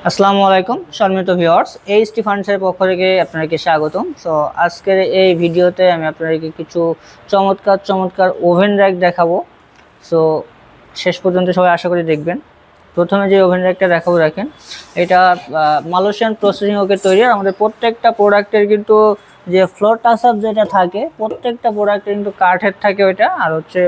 আসসালামু আলাইকুম সম্মানিত ভিউয়ার্স, এইচটি ফার্নিচারের পক্ষ থেকে আপনাদেরকে স্বাগতম। সো আজকের এই ভিডিওতে আমি আপনাদেরকে কিছু চমৎকার ওভেন র্যাক দেখাবো। সো শেষ পর্যন্ত সবাই আশা করি দেখবেন। প্রথমে যে ওভেন র্যাকটা দেখাবো দেখেন, এটা মালয়েশিয়ান প্রসেসিং ওকে তৈরি। আর আমাদের প্রত্যেকটা প্রোডাক্টের কিন্তু যে ফ্লোর টাচআপ যেটা থাকে, প্রত্যেকটা প্রোডাক্টের কিন্তু কাঠের থাকে ওইটা। আর হচ্ছে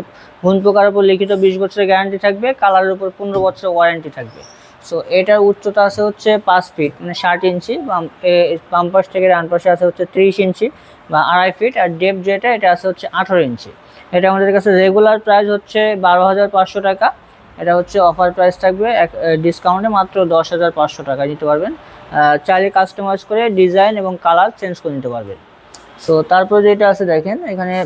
গুণ পোকার উপর লিখিত 20 বছরের গ্যারান্টি থাকবে, কালারের উপর 15 বছরের ওয়ারেন্টি থাকবে। সো এটার উচ্চতা আছে হচ্ছে 5 ফিট মানে 60 ইঞ্চি, বাম পাশ থেকে ডান পাশে আছে হচ্ছে 30 ইঞ্চি বা 2.5 ফিট। আর ডেপ যেটা এটা আছে হচ্ছে 18 ইঞ্চি। এটা আমাদের কাছে রেগুলার প্রাইস হচ্ছে 12,500 টাকা। এটা হচ্ছে অফার প্রাইস থাকবে, ডিসকাউন্টে মাত্র 10,500 টাকা নিতে পারবেন। চাইলে কাস্টমাইজ করে ডিজাইন এবং কালার চেঞ্জ করে নিতে পারবেন। সো তারপর যেটা আছে দেখেন, এখানে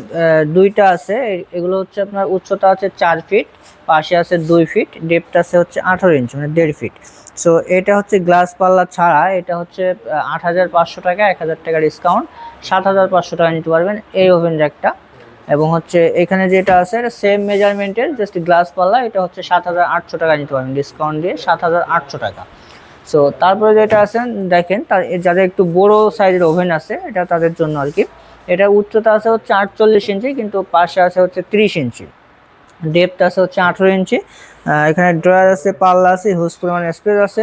দুইটা আছে। এগুলো হচ্ছে আপনার উচ্চতা আছে 4 ফিট, পাশে আছে 2 ফিট, ডেপথ আছে হচ্ছে 18 ইঞ্চি মানে 1.5 ফিট। সো এটা হচ্ছে গ্লাস পাল্লা ছাড়া, এটা হচ্ছে 8,500 টাকা, 1,000 টাকা ডিসকাউন্ট, 7,500 টাকা নিতে পারবেন এই ওভেন র্যাকটা। এবং হচ্ছে এখানে যেটা আছে এটা সেম মেজারমেন্টের, জাস্ট গ্লাস পাল্লা, এটা হচ্ছে 7,800 টাকা নিতে পারবেন ডিসকাউন্ট দিয়ে, 7,800 টাকা। সো তারপরে যেটা আছে দেখেন, তার যাদের একটু বড় সাইজের ওভেন আছে এটা তাদের জন্য আর কি। এটা উচ্চতা আছে হচ্ছে 48 ইঞ্চি, কিন্তু পাশে আছে হচ্ছে 30 ইঞ্চি, ডেপথ আছে হচ্ছে 18 ইঞ্চি। এখানে ড্রয়ার আছে, পাল্লা আছে, হিউজ পরিমাণ স্পেস আছে।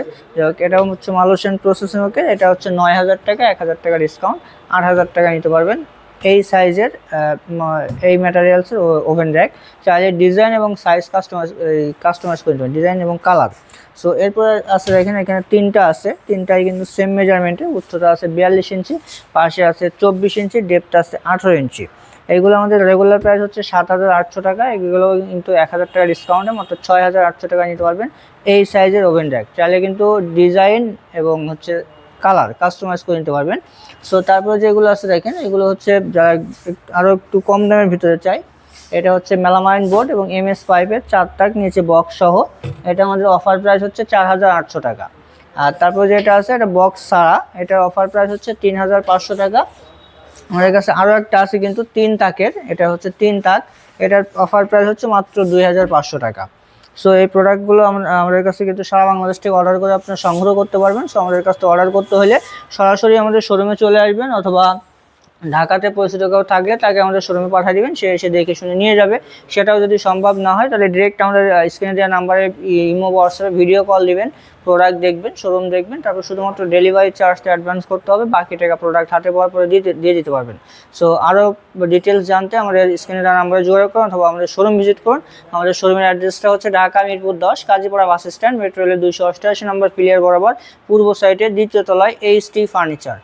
এটা হচ্ছে মালয়েশিয়ান প্রসেসিং ওকে। এটা হচ্ছে 9,000 টাকা, 1,000 টাকা ডিসকাউন্ট, 8,000 টাকা নিতে পারবেন এই সাইজের এই ম্যাটেরিয়ালসের ওভেন র্যাক। চাইলে ডিজাইন এবং সাইজ কাস্টমাইজ করে দেবেন, ডিজাইন এবং কালার। সো এরপরে আছে দেখেন, এখানে তিনটা আছে, তিনটাই কিন্তু সেম মেজারমেন্টে। উচ্চতা আছে 42 ইঞ্চি, পাশে আছে 24 ইঞ্চি, ডেপথ আছে 18 ইঞ্চি। এইগুলো আমাদের রেগুলার প্রাইস হচ্ছে 7,800 টাকা। এগুলো কিন্তু 1,000 টাকা ডিসকাউন্টে মাত্র 6,800 টাকা নিতে পারবেন এই সাইজের ওভেন র্যাক। চাইলে কিন্তু ডিজাইন এবং হচ্ছে কালার কাস্টমাইজ করে নিতে পারবেন। সো তারপরে যেগুলো আছে দেখেন, এগুলো হচ্ছে যারা আরও একটু কম দামের ভিতরে চাই, এটা হচ্ছে মেলামাইন বোর্ড এবং MS পাইপের 4 তাক নিচে বক্স সহ। এটা আমাদের অফার প্রাইস হচ্ছে 4,800 টাকা। আর তারপর যেটা আছে এটা বক্স ছাড়া, এটার অফার প্রাইস হচ্ছে 3,500 টাকা। আমাদের কাছে আরও একটা আছে কিন্তু 3 তাকের, এটা হচ্ছে 3 তাক, এটার অফার প্রাইস হচ্ছে মাত্র 2,500 টাকা। সো এই প্রোডাক্টগুলো আমাদের কাছে কিন্তু সারা বাংলাদেশ থেকে অর্ডার করে আপনারা সংগ্রহ করতে পারবেন। সো আমাদের কাছ থেকে অর্ডার করতে হলে সরাসরি আমাদের শোরুমে চলে আসবেন, অথবা ঢাকাতে পরিচিত কেউ থাকলে তাকে আমাদের শোরুমে পাঠিয়ে দিবেন, সে এসে দেখে শুনে নিয়ে যাবে। সেটাও যদি সম্ভব না হয় তাহলে ডিরেক্ট আমাদের স্ক্রিনে দেওয়া নাম্বারে ইমো হোয়াটসঅ্যাপে ভিডিও কল দিবেন, প্রোডাক্ট দেখবেন, শোরুম দেখবেন, তারপর শুধুমাত্র ডেলিভারি চার্জটা অ্যাডভান্স করতে হবে, বাকি টাকা প্রোডাক্ট হাতে পাওয়ার পরে দিয়ে দিতে পারবেন। সো আরও ডিটেলস জানতে আমাদের স্ক্রিনে দেওয়া নাম্বারে যোগাযোগ করুন, অথবা আমাদের শোরুম ভিজিট করুন। আমাদের শোরুমের অ্যাড্রেসটা হচ্ছে Dhaka Mirpur 10 Kazipara bus stand, metro রেলের 288 নম্বর পিলিয়ার বরাবর পূর্ব সাইডে দ্বিতীয় তলায় এইচটি ফার্নিচার।